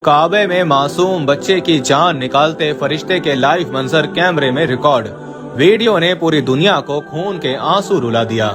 काबे में मासूम बच्चे की जान निकालते फरिश्ते के लाइव मंजर कैमरे में रिकॉर्ड। वीडियो ने पूरी दुनिया को खून के आंसू रुला दिया।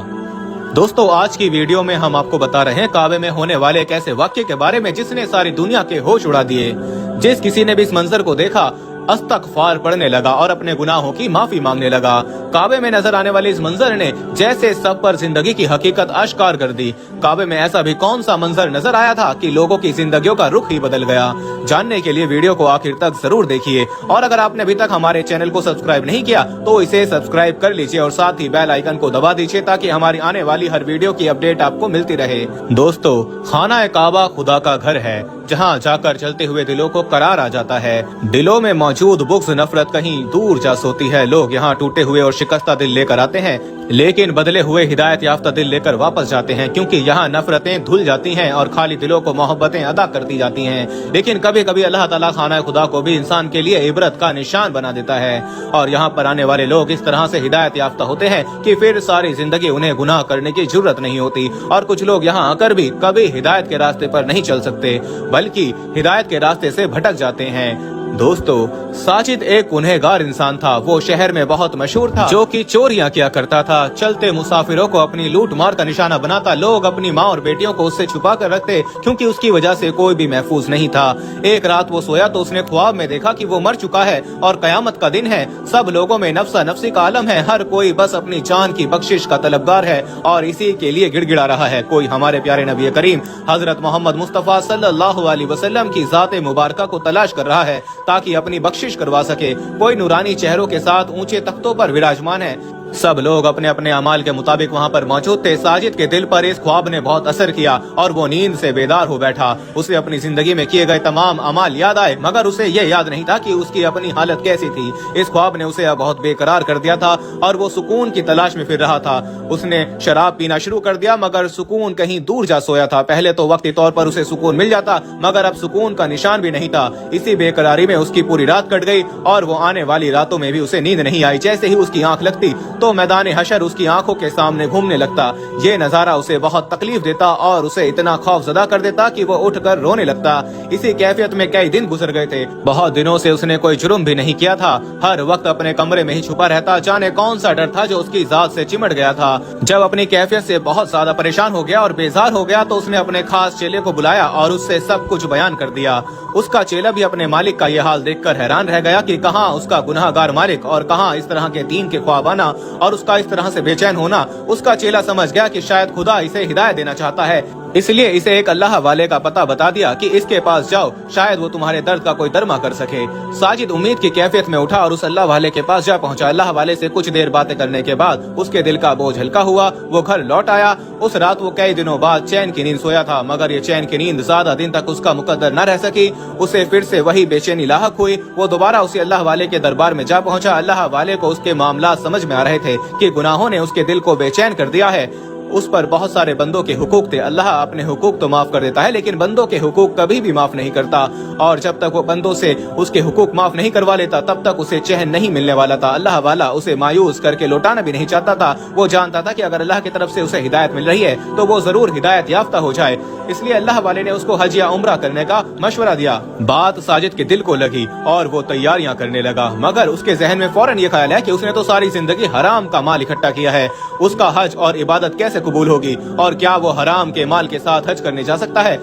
दोस्तों, आज की वीडियो में हम आपको बता रहे हैं काबे में होने वाले एक ऐसे वाक्य के बारे में जिसने सारी दुनिया के होश उड़ा दिए। जिस किसी ने भी इस मंजर को देखा इस्तग़फ़ार पढ़ने लगा और अपने गुनाहों की माफी मांगने लगा। काबे में नजर आने वाले इस मंजर ने जैसे सब पर जिंदगी की हकीकत आश्कार कर दी। काबे में ऐसा भी कौन सा मंजर नजर आया था कि लोगों की जिंदगियों का रुख ही बदल गया। जानने के लिए वीडियो को आखिर तक जरूर देखिए और अगर आपने अभी तक हमारे चैनल को सब्सक्राइब नहीं किया तो इसे सब्सक्राइब कर लीजिए और साथ ही बेल आइकन को दबा दीजिए ताकि हमारी आने वाली हर वीडियो की अपडेट आपको मिलती रहे। दोस्तों, खाना काबा खुदा का घर है जहाँ जाकर चलते हुए दिलों को करार आ जाता है। दिलों में मौजूद बुग़्ज़ नफरत कहीं दूर जा सोती है। लोग यहाँ टूटे हुए और शिकस्ता दिल लेकर आते हैं लेकिन बदले हुए हिदायत याफ्ता दिल लेकर वापस जाते हैं, क्योंकि यहाँ नफरतें धुल जाती हैं और खाली दिलों को मोहब्बतें अदा करती जाती हैं। लेकिन कभी कभी अल्लाह ताला खाना खुदा को भी इंसान के लिए इबरत का निशान बना देता है और यहाँ पर आने वाले लोग इस तरह से हिदायत याफ्ता होते हैं कि फिर सारी जिंदगी उन्हें गुनाह करने की जरूरत नहीं होती। और कुछ लोग यहाँ आकर भी कभी हिदायत के रास्ते पर नहीं चल सकते बल्कि हिदायत के रास्ते से भटक जाते हैं। दोस्तों, साजिद एक गुनहगार इंसान था। वो शहर में बहुत मशहूर था, जो कि चोरियां किया करता था, चलते मुसाफिरों को अपनी लूट मार का निशाना बनाता। लोग अपनी माँ और बेटियों को उससे छुपा कर रखते क्योंकि उसकी वजह से कोई भी महफूज नहीं था। एक रात वो सोया तो उसने ख्वाब में देखा कि वो मर चुका है और कयामत का दिन है। सब लोगों में नफ्सा नफ्सी का आलम है। हर कोई बस अपनी जान की बख्शिश का तलबगार है और इसी के लिए गिड़गिड़ा रहा है। कोई हमारे प्यारे नबी करीम हजरत मोहम्मद मुस्तफा सल्लल्लाहु अलैहि वसल्लम की जाते मुबारका को तलाश कर रहा है ताकि अपनी बख्शिश करवा सके। कोई नूरानी चेहरों के साथ ऊंचे तख्तों पर विराजमान है। सब लोग अपने अपने अमाल के मुताबिक वहाँ पर मौजूद थे। साजिद के दिल पर इस ख्वाब ने बहुत असर किया और वो नींद से बेदार हो बैठा। उसे अपनी जिंदगी में किए गए तमाम अमाल याद आए, मगर उसे ये याद नहीं था कि उसकी अपनी हालत कैसी थी। इस ख्वाब ने उसे बहुत बेकरार कर दिया था और वो सुकून की तलाश में फिर रहा था। उसने शराब पीना शुरू कर दिया मगर सुकून कहीं दूर जा सोया था। पहले तो वक्ती तौर पर उसे सुकून मिल जाता मगर अब सुकून का निशान भी नहीं था। इसी बेकरारी में उसकी पूरी रात कट गई और वो आने वाली रातों में भी उसे नींद नहीं आई। जैसे ही उसकी आंख लगती तो मैदान हशर उसकी आंखों के सामने घूमने लगता। ये नजारा उसे बहुत तकलीफ देता और उसे इतना खौफजदा कर देता कि वो उठकर रोने लगता। इसी कैफियत में कई दिन गुजर गए थे। बहुत दिनों से उसने कोई जुर्म भी नहीं किया था। हर वक्त अपने कमरे में ही छुपा रहता। जाने कौन सा डर था जो उसकी जात से चिमट गया था। जब अपनी कैफियत से बहुत ज्यादा परेशान हो गया और बेजार हो गया तो उसने अपने खास चेले को बुलाया और उससे सब कुछ बयान कर दिया। उसका चेला भी अपने मालिक का यह हाल देखकर हैरान रह गया कि कहाँ उसका गुनाहगार मालिक और कहाँ इस तरह के दीन के ख्वाब आना और उसका इस तरह से बेचैन होना। उसका चेला समझ गया कि शायद खुदा इसे हिदायत देना चाहता है, इसलिए इसे एक अल्लाह वाले का पता बता दिया कि इसके पास जाओ, शायद वो तुम्हारे दर्द का कोई दरमा कर सके। साजिद उम्मीद की कैफियत में उठा और उस अल्लाह वाले के पास जा पहुंचा। अल्लाह वाले से कुछ देर बातें करने के बाद उसके दिल का बोझ हल्का हुआ। वो घर लौट आया। उस रात वो कई दिनों बाद चैन की नींद सोया था, मगर ये चैन की नींद ज्यादा दिन तक उसका मुकद्दर न रह सकी। उसे फिर से वही बेचैनी लाहक हुई। वो दोबारा उसी अल्लाह वाले के दरबार में जा पहुंचा। अल्लाह वाले को उसके मामला समझ में आ रहे थे कि गुनाहों ने उसके दिल को बेचैन कर दिया है। उस पर बहुत सारे बंदों के हुकूक थे। अल्लाह अपने हुकूक तो माफ कर देता है लेकिन बंदों के हुकूक कभी भी माफ नहीं करता और जब तक वो बंदों से उसके हुकूक माफ नहीं करवा लेता तब तक उसे चैन नहीं मिलने वाला था। अल्लाह वाला उसे मायूस करके लौटाना भी नहीं चाहता था। वो जानता था कि अगर अल्लाह की तरफ से उसे हिदायत मिल रही है तो वो जरूर हिदायत याफ्ता हो जाए। इसलिए अल्लाह वाले ने उसको हज या उम्रा करने का मशवरा दिया। बात साजिद के दिल को लगी और वो तैयारियां करने लगा, मगर उसके जहन में फौरन ये ख्याल है कि उसने तो सारी जिंदगी हराम का माल इकट्ठा किया है। उसका हज और इबादत कैसे कबूल होगी और क्या वो हराम के माल के साथ हज करने जा सकता है?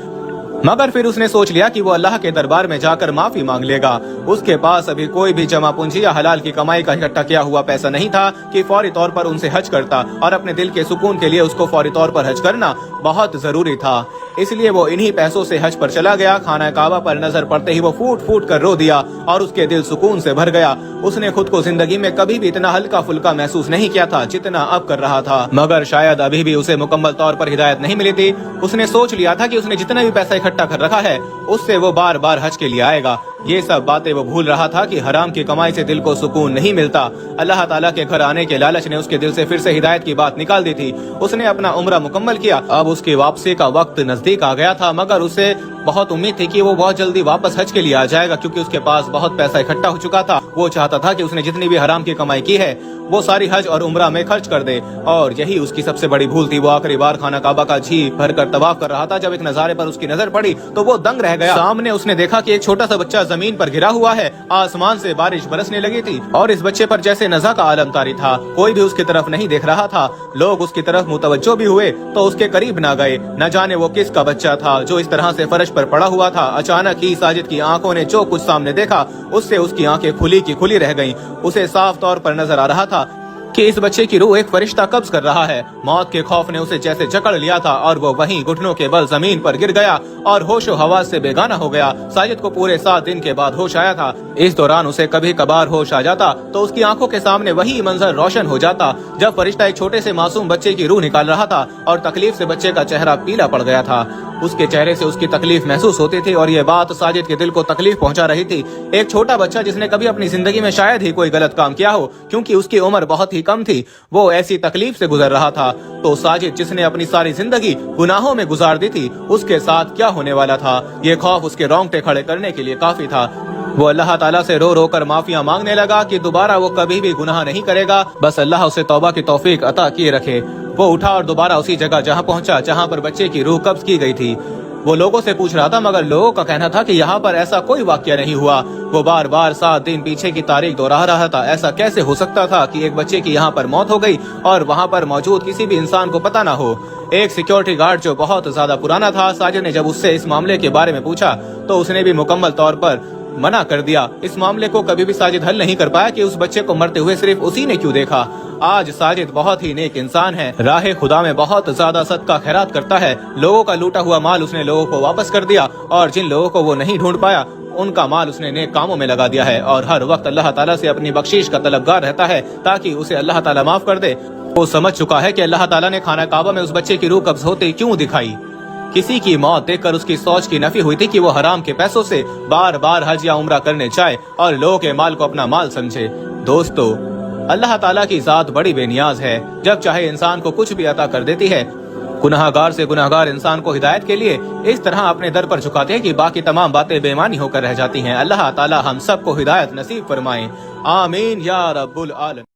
मगर फिर उसने सोच लिया कि वो अल्लाह के दरबार में जाकर माफी मांग लेगा। उसके पास अभी कोई भी जमा पूंजी या हलाल की कमाई का इकट्ठा किया हुआ पैसा नहीं था कि फौरी तौर पर उनसे हज करता और अपने दिल के सुकून के लिए उसको फौरी तौर पर हज करना बहुत जरूरी था। इसलिए वो इन्हीं पैसों से हज पर चला गया। खाना काबा पर नजर पड़ते ही वो फूट फूट कर रो दिया और उसके दिल सुकून से भर गया। उसने खुद को जिंदगी में कभी भी इतना हल्का फुल्का महसूस नहीं किया था जितना अब कर रहा था, मगर शायद अभी भी उसे मुकम्मल तौर पर हिदायत नहीं मिली थी। उसने सोच लिया था कि उसने जितना भी पैसा इकट्ठा कर रखा है उससे वो बार बार हज के लिए आएगा। ये सब बातें वो भूल रहा था कि हराम की कमाई से दिल को सुकून नहीं मिलता। अल्लाह ताला के घर आने के लालच ने उसके दिल से फिर से हिदायत की बात निकाल दी थी। उसने अपना उम्रा मुकम्मल किया। अब उसकी वापसी का वक्त नजदीक आ गया था, मगर उसे बहुत उम्मीद थी कि वो बहुत जल्दी वापस हज के लिए आ जाएगा, क्योंकि उसके पास बहुत पैसा इकट्ठा हो चुका था। वो चाहता था कि उसने जितनी भी हराम की कमाई की है वो सारी हज और उम्रा में खर्च कर दे, और यही उसकी सबसे बड़ी भूल थी। वो आखिरी बार खाना काबा का जी भरकर तवाफ कर रहा था जब एक नजारे पर उसकी नजर पड़ी तो वो दंग रह गया। सामने उसने देखा कि एक छोटा सा बच्चा जमीन पर गिरा हुआ है। आसमान से बारिश बरसने लगी थी और इस बच्चे पर जैसे नज़ा का आलम तारी था। कोई भी उसकी तरफ नहीं देख रहा था। लोग उसकी तरफ मुतवज्जो भी हुए तो उसके करीब ना गए। न जाने वो किसका बच्चा था जो इस तरह से फर्श पर पड़ा हुआ था। अचानक ही साजिद की आंखों ने जो कुछ सामने देखा उससे उसकी आंखें खुली की खुली रह गईं। उसे साफ तौर पर नजर आ रहा था कि इस बच्चे की रूह एक फरिश्ता कब्ज कर रहा है। मौत के खौफ ने उसे जैसे जकड़ लिया था और वो वहीं घुटनों के बल जमीन पर गिर गया और होशो हवास से बेगाना हो गया। साजिद को पूरे 7 दिन के बाद होश आया था। इस दौरान उसे कभी कभार होश आ जाता तो उसकी आंखों के सामने वही मंजर रोशन हो जाता जब फरिश्ता एक छोटे से मासूम बच्चे की रूह निकाल रहा था और तकलीफ से बच्चे का चेहरा पीला पड़ गया था। उसके चेहरे से उसकी तकलीफ महसूस होती थी और ये बात साजिद के दिल को तकलीफ पहुंचा रही थी। एक छोटा बच्चा जिसने कभी अपनी जिंदगी में शायद ही कोई गलत काम किया हो, क्योंकि उसकी उम्र बहुत ही कम थी, वो ऐसी तकलीफ से गुजर रहा था। तो साजिद जिसने अपनी सारी जिंदगी गुनाहों में गुजार दी थी, उसके साथ क्या होने वाला था, ये खौफ उसके रोंगटे खड़े करने के लिए काफी था। वो अल्लाह ताला से रो रो कर माफिया मांगने लगा कि दोबारा वो कभी भी गुनाह नहीं करेगा, बस अल्लाह उसे तौबा की तौफीक अता किए रखे। वो उठा और दोबारा उसी जगह जहाँ पहुँचा जहाँ पर बच्चे की रूह कब्ज की गई थी। वो लोगों से पूछ रहा था, मगर लोगों का कहना था कि यहाँ पर ऐसा कोई वाकया नहीं हुआ। वो बार बार 7 दिन पीछे की तारीख दोहरा रहा था। ऐसा कैसे हो सकता था कि एक बच्चे की यहाँ पर मौत हो गई और वहाँ पर मौजूद किसी भी इंसान को पता ना हो। एक सिक्योरिटी गार्ड जो बहुत ज्यादा पुराना था, साजिद ने जब उससे इस मामले के बारे में पूछा तो उसने भी मुकम्मल तौर पर मना कर दिया। इस मामले को कभी भी साजिद हल नहीं कर पाया कि उस बच्चे को मरते हुए सिर्फ उसी ने क्यों देखा। आज साजिद बहुत ही नेक इंसान है, राहे खुदा में बहुत ज्यादा सदका खैरात करता है। लोगों का लूटा हुआ माल उसने लोगों को वापस कर दिया और जिन लोगों को वो नहीं ढूंढ पाया उनका माल उसने नेक कामों में लगा दिया है और हर वक्त अल्लाह ताला से अपनी बख्शीश का तलबगार रहता है ताकि उसे अल्लाह ताला माफ कर दे। वो समझ चुका है कि अल्लाह ताला ने खाना काबा में उस बच्चे की रूह कब्ज होते क्यों दिखाई। किसी की मौत देखकर उसकी सोच की नफी हुई थी कि वो हराम के पैसों से बार बार हज या उम्रा करने जाए और लोगों के माल को अपना माल समझे। दोस्तों, अल्लाह ताला की जात बड़ी बेनियाज है, जब चाहे इंसान को कुछ भी अता कर देती है। गुनाहगार से गुनाहगार इंसान को हिदायत के लिए इस तरह अपने दर पर झुकाते हैं कि बाकी तमाम बातें बेमानी होकर रह जाती हैं। अल्लाह ताला हम सबको हिदायत नसीब फरमाए। आमीन या रब्बुल आलमीन।